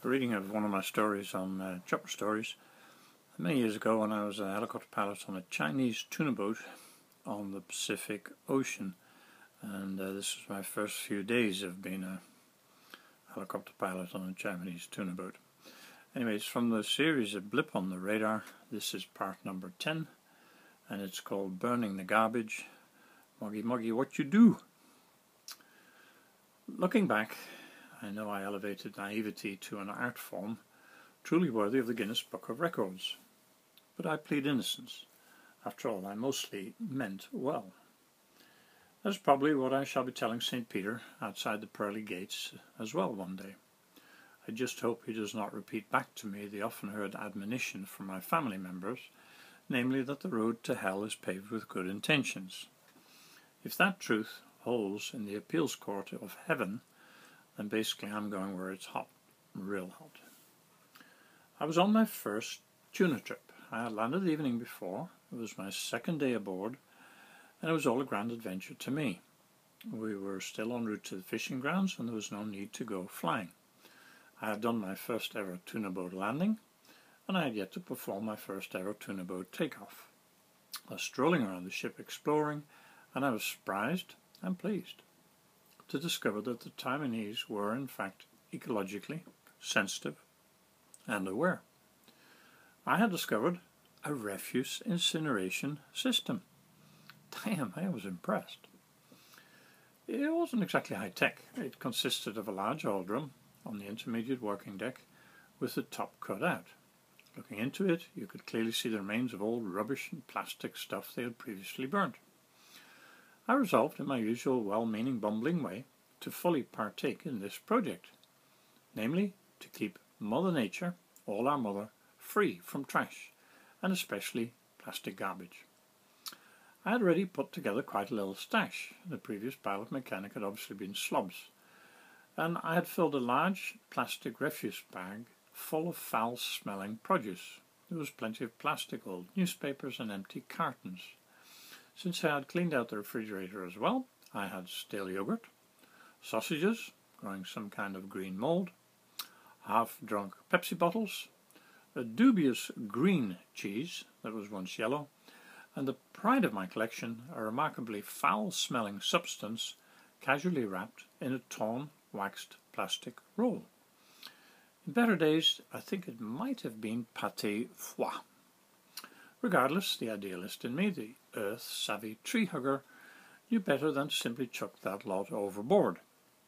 A reading of one of my stories on Chopper Stories. Many years ago, when I was a helicopter pilot on a Chinese tuna boat on the Pacific Ocean, and this was my first few days of being a helicopter pilot on a Japanese tuna boat. Anyways, from the series of Blip on the Radar, this is part number 10, and it's called Burning the Garbage. Moggy, Moggy, what you do? Looking back, I know I elevated naivety to an art form truly worthy of the Guinness Book of Records. But I plead innocence. After all, I mostly meant well. That's probably what I shall be telling St. Peter outside the pearly gates as well one day. I just hope he does not repeat back to me the often heard admonition from my family members, namely that the road to hell is paved with good intentions. If that truth holds in the appeals court of heaven, then basically I'm going where it's hot, real hot. I was on my first tuna trip. I had landed the evening before. It was my second day aboard, and it was all a grand adventure to me. We were still en route to the fishing grounds, and there was no need to go flying. I had done my first ever tuna boat landing, and I had yet to perform my first ever tuna boat takeoff. I was strolling around the ship exploring, and I was surprised and pleased to discover that the Taiwanese were in fact ecologically sensitive and aware. I had discovered a refuse incineration system. Damn, I was impressed. It wasn't exactly high-tech. It consisted of a large oil drum on the intermediate working deck with the top cut out. Looking into it, you could clearly see the remains of old rubbish and plastic stuff they had previously burnt. I resolved, in my usual well-meaning bumbling way, to fully partake in this project, namely to keep Mother Nature, all our mother, free from trash, and especially plastic garbage. I had already put together quite a little stash. The previous pilot mechanic had obviously been slobs, and I had filled a large plastic refuse bag full of foul-smelling produce. There was plenty of plastic, old newspapers, and empty cartons. Since I had cleaned out the refrigerator as well, I had stale yogurt, sausages, growing some kind of green mould, half-drunk Pepsi bottles, a dubious green cheese that was once yellow, and the pride of my collection, a remarkably foul-smelling substance casually wrapped in a torn, waxed plastic roll. In better days, I think it might have been pâté foie. Regardless, the idealist in me, the earth-savvy tree-hugger, knew better than to simply chuck that lot overboard.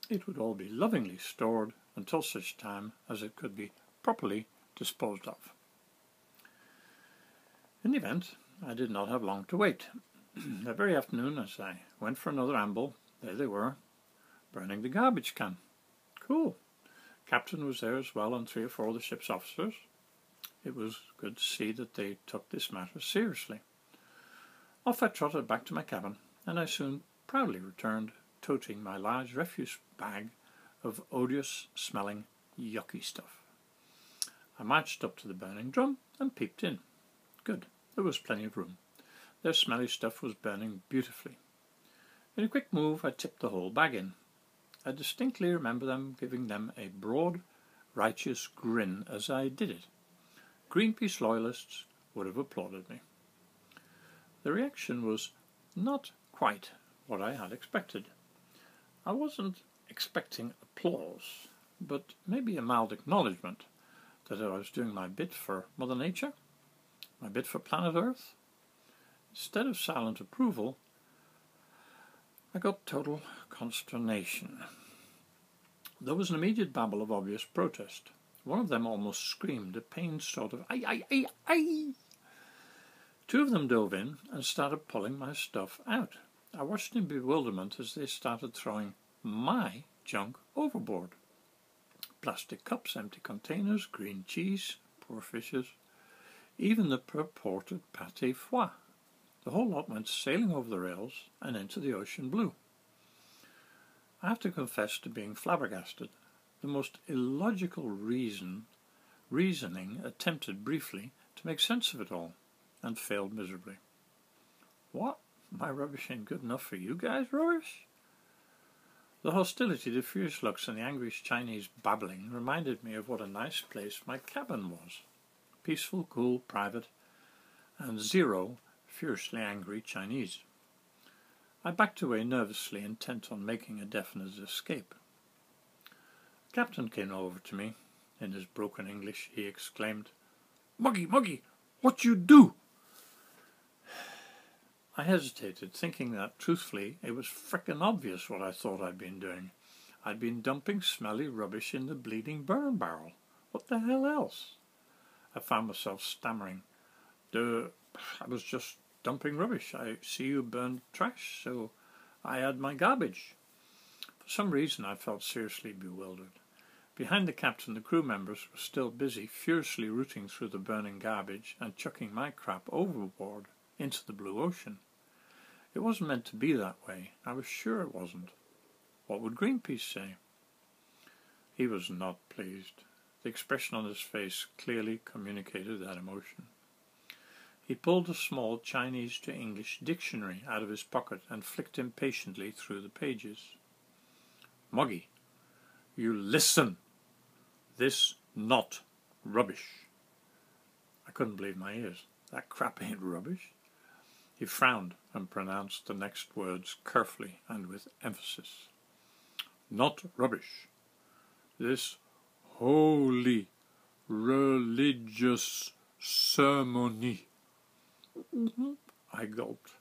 It would all be lovingly stored until such time as it could be properly disposed of. In the event, I did not have long to wait. That very afternoon, as I went for another amble, there they were, burning the garbage can. Cool. Captain was there as well, and 3 or 4 of the ship's officers. It was good to see that they took this matter seriously. Off I trotted back to my cabin, and I soon proudly returned, toting my large refuse bag of odious-smelling, yucky stuff. I marched up to the burning drum and peeped in. Good, there was plenty of room. Their smelly stuff was burning beautifully. In a quick move, I tipped the whole bag in. I distinctly remember them giving them a broad, righteous grin as I did it. Greenpeace loyalists would have applauded me. The reaction was not quite what I had expected. I wasn't expecting applause, but maybe a mild acknowledgement that I was doing my bit for Mother Nature, my bit for planet Earth. Instead of silent approval, I got total consternation. There was an immediate babble of obvious protest. One of them almost screamed, a pained sort of "Aye!" 2 of them dove in and started pulling my stuff out. I watched in bewilderment as they started throwing my junk overboard. Plastic cups, empty containers, green cheese, poor fishes, even the purported pâté foie. The whole lot went sailing over the rails and into the ocean blue. I have to confess to being flabbergasted. The most illogical reasoning attempted briefly to make sense of it all, and failed miserably. What? My rubbish ain't good enough for you guys' rubbish? The hostility, the fierce looks and the angry Chinese babbling reminded me of what a nice place my cabin was. Peaceful, cool, private, and 0 fiercely angry Chinese. I backed away nervously, intent on making a definite escape. The captain came over to me. In his broken English he exclaimed, "Moggy, Moggy, what you do?" I hesitated, thinking that, truthfully, it was frickin' obvious what I thought I'd been doing. I'd been dumping smelly rubbish in the bleeding burn barrel. What the hell else? I found myself stammering. I was just dumping rubbish. I see you burned trash, so I had my garbage. For some reason I felt seriously bewildered. Behind the captain, the crew members were still busy, furiously rooting through the burning garbage and chucking my crap overboard into the blue ocean. It wasn't meant to be that way. I was sure it wasn't. What would Greenpeace say? He was not pleased. The expression on his face clearly communicated that emotion. He pulled a small Chinese to English dictionary out of his pocket and flicked impatiently through the pages. "Moggy, you listen. This not rubbish." I couldn't believe my ears. That crap ain't rubbish. He frowned and pronounced the next words carefully and with emphasis. "Not rubbish. This holy religious ceremony." I gulped.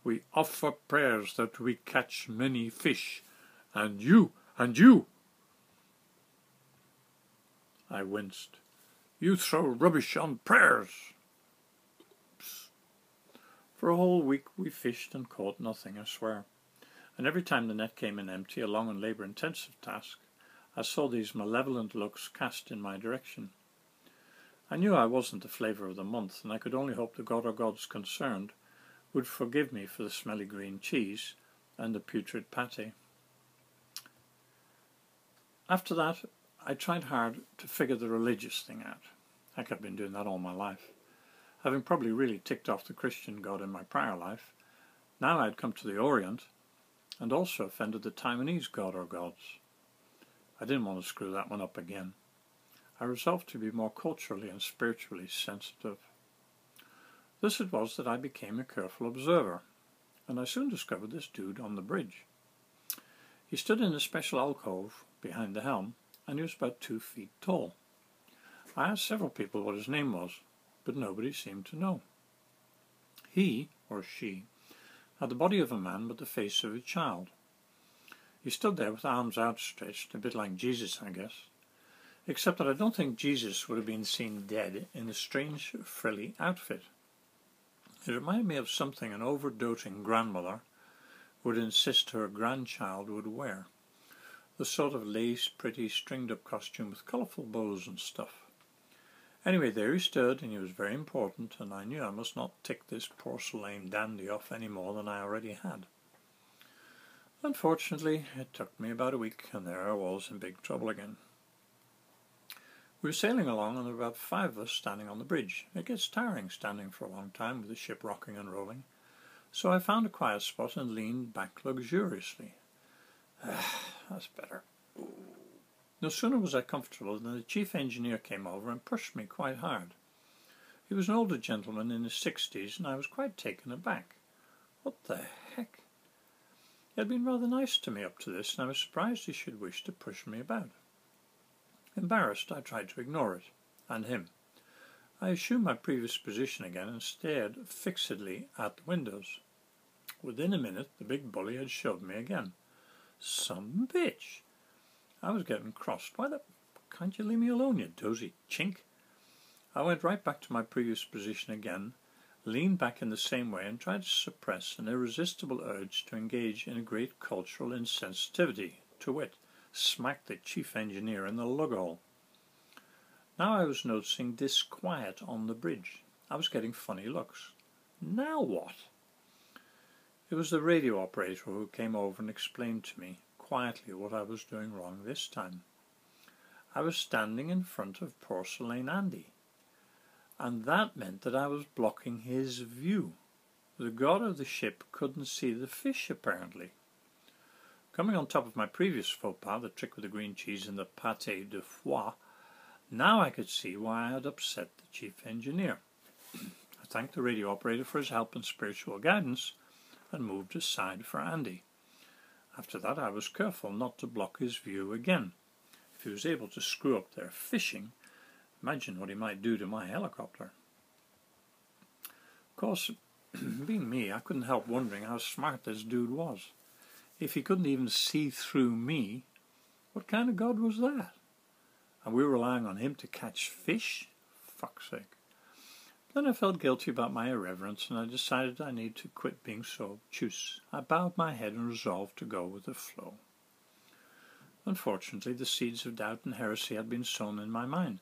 "We offer prayers that we catch many fish. And you. I winced. "You throw rubbish on prayers." For a whole week we fished and caught nothing, I swear. And every time the net came in empty, a long and labour-intensive task, I saw these malevolent looks cast in my direction. I knew I wasn't the flavour of the month, and I could only hope the god or gods concerned would forgive me for the smelly green cheese and the putrid pâté. After that, I tried hard to figure the religious thing out. Heck, I've been doing that all my life. Having probably really ticked off the Christian god in my prior life, now I'd come to the Orient and also offended the Taiwanese god or gods. I didn't want to screw that one up again. I resolved to be more culturally and spiritually sensitive. Thus it was that I became a careful observer, and I soon discovered this dude on the bridge. He stood in a special alcove behind the helm, and he was about 2 feet tall. I asked several people what his name was, but nobody seemed to know. He, or she, had the body of a man but the face of a child. He stood there with arms outstretched, a bit like Jesus, I guess, except that I don't think Jesus would have been seen dead in a strange, frilly outfit. It reminded me of something an over-doting grandmother would insist her grandchild would wear, the sort of lace, pretty, stringed-up costume with colourful bows and stuff. Anyway, there he stood, and he was very important, and I knew I must not tick this porcelain dandy off any more than I already had. Unfortunately, it took me about a week, and there I was in big trouble again. We were sailing along, and there were about 5 of us standing on the bridge. It gets tiring standing for a long time with the ship rocking and rolling, so I found a quiet spot and leaned back luxuriously. That's better. No sooner was I comfortable than the chief engineer came over and pushed me quite hard. He was an older gentleman in his 60s, and I was quite taken aback. What the heck? He had been rather nice to me up to this, and I was surprised he should wish to push me about. Embarrassed, I tried to ignore it, and him. I assumed my previous position again and stared fixedly at the windows. Within a minute, the big bully had shoved me again. Some bitch! I was getting crossed. Why the... Can't you leave me alone, you dozy chink? I went right back to my previous position again, leaned back in the same way, and tried to suppress an irresistible urge to engage in a great cultural insensitivity, to wit, smack the chief engineer in the lug-hole. Now I was noticing disquiet on the bridge. I was getting funny looks. Now what? It was the radio operator who came over and explained to me quietly what I was doing wrong this time. I was standing in front of Porcelain Andy, and that meant that I was blocking his view. The god of the ship couldn't see the fish, apparently. Coming on top of my previous faux pas, the trick with the green cheese and the pâté de foie, now I could see why I had upset the chief engineer. I thanked the radio operator for his help and spiritual guidance and moved aside for Andy. After that I was careful not to block his view again. If he was able to screw up their fishing, imagine what he might do to my helicopter. Of course, being me, I couldn't help wondering how smart this dude was. If he couldn't even see through me, what kind of God was that? And we were relying on him to catch fish? Fuck's sake. Then I felt guilty about my irreverence, and I decided I need to quit being so obtuse. I bowed my head and resolved to go with the flow. Unfortunately, the seeds of doubt and heresy had been sown in my mind.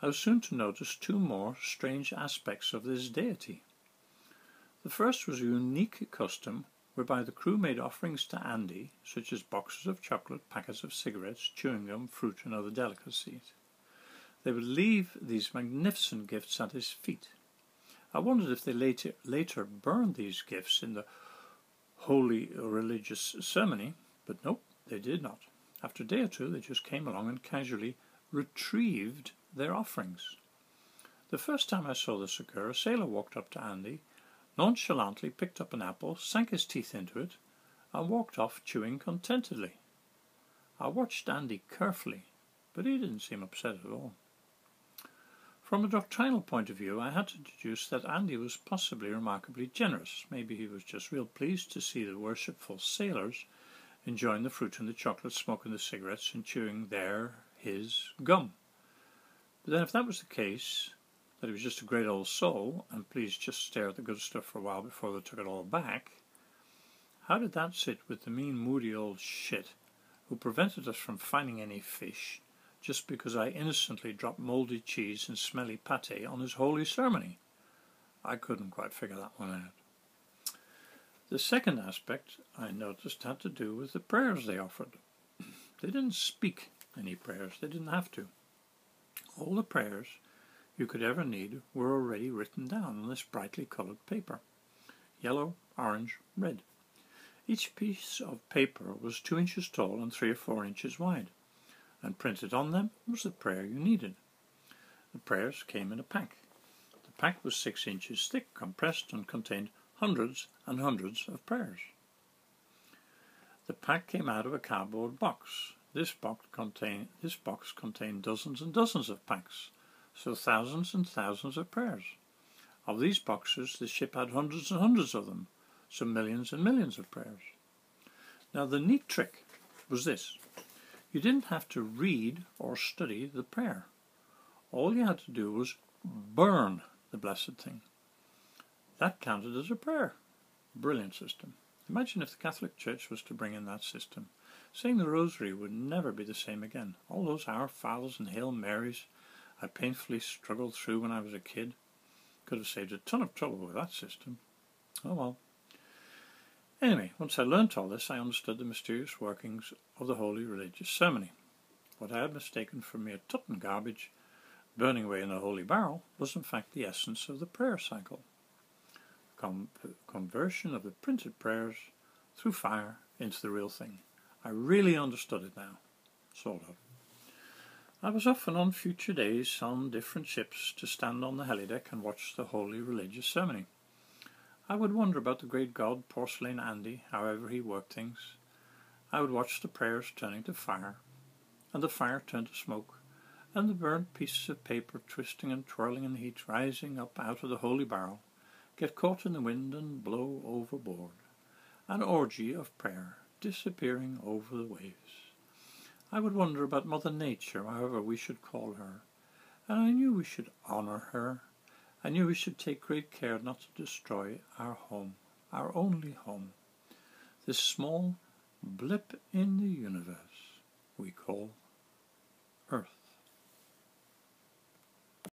I was soon to notice two more strange aspects of this deity. The first was a unique custom whereby the crew made offerings to Andy, such as boxes of chocolate, packets of cigarettes, chewing gum, fruit, and other delicacies. They would leave these magnificent gifts at his feet. I wondered if they later burned these gifts in the holy religious ceremony, but nope, they did not. After a day or two, they just came along and casually retrieved their offerings. The first time I saw this occur, a sailor walked up to Andy, nonchalantly picked up an apple, sank his teeth into it, and walked off chewing contentedly. I watched Andy carefully, but he didn't seem upset at all. From a doctrinal point of view, I had to deduce that Andy was possibly remarkably generous. Maybe he was just real pleased to see the worshipful sailors enjoying the fruit and the chocolate, smoking the cigarettes, and chewing his gum. But then if that was the case, that he was just a great old soul, and please just stare at the good stuff for a while before they took it all back, how did that sit with the mean, moody old shit who prevented us from finding any fish just because I innocently dropped mouldy cheese and smelly pâté on his holy ceremony? I couldn't quite figure that one out. The second aspect I noticed had to do with the prayers they offered. They didn't speak any prayers, they didn't have to. All the prayers you could ever need were already written down on this brightly coloured paper. Yellow, orange, red. Each piece of paper was 2 inches tall and 3 or 4 inches wide, and printed on them was the prayer you needed. The prayers came in a pack. The pack was 6 inches thick, compressed, and contained hundreds and hundreds of prayers. The pack came out of a cardboard box. This box contained dozens and dozens of packs, so thousands and thousands of prayers. Of these boxes, the ship had hundreds and hundreds of them, so millions and millions of prayers. Now the neat trick was this. You didn't have to read or study the prayer. All you had to do was burn the blessed thing. That counted as a prayer. Brilliant system. Imagine if the Catholic Church was to bring in that system. Saying the Rosary would never be the same again. All those Our Fathers and Hail Marys I painfully struggled through when I was a kid could have saved a ton of trouble with that system. Oh well. Anyway, once I learnt all this, I understood the mysterious workings of the holy religious ceremony. What I had mistaken for mere tut and garbage, burning away in a holy barrel, was in fact the essence of the prayer cycle. Conversion of the printed prayers through fire into the real thing. I really understood it now. Sort of. I was often on future days on different ships to stand on the helideck and watch the holy religious ceremony. I would wonder about the great god Porcelain Andy, however he worked things. I would watch the prayers turning to fire, and the fire turn to smoke, and the burnt pieces of paper twisting and twirling in the heat, rising up out of the holy barrel, get caught in the wind and blow overboard. An orgy of prayer disappearing over the waves. I would wonder about Mother Nature, however we should call her, and I knew we should honour her. I knew we should take great care not to destroy our home, our only home, this small blip in the universe we call Earth.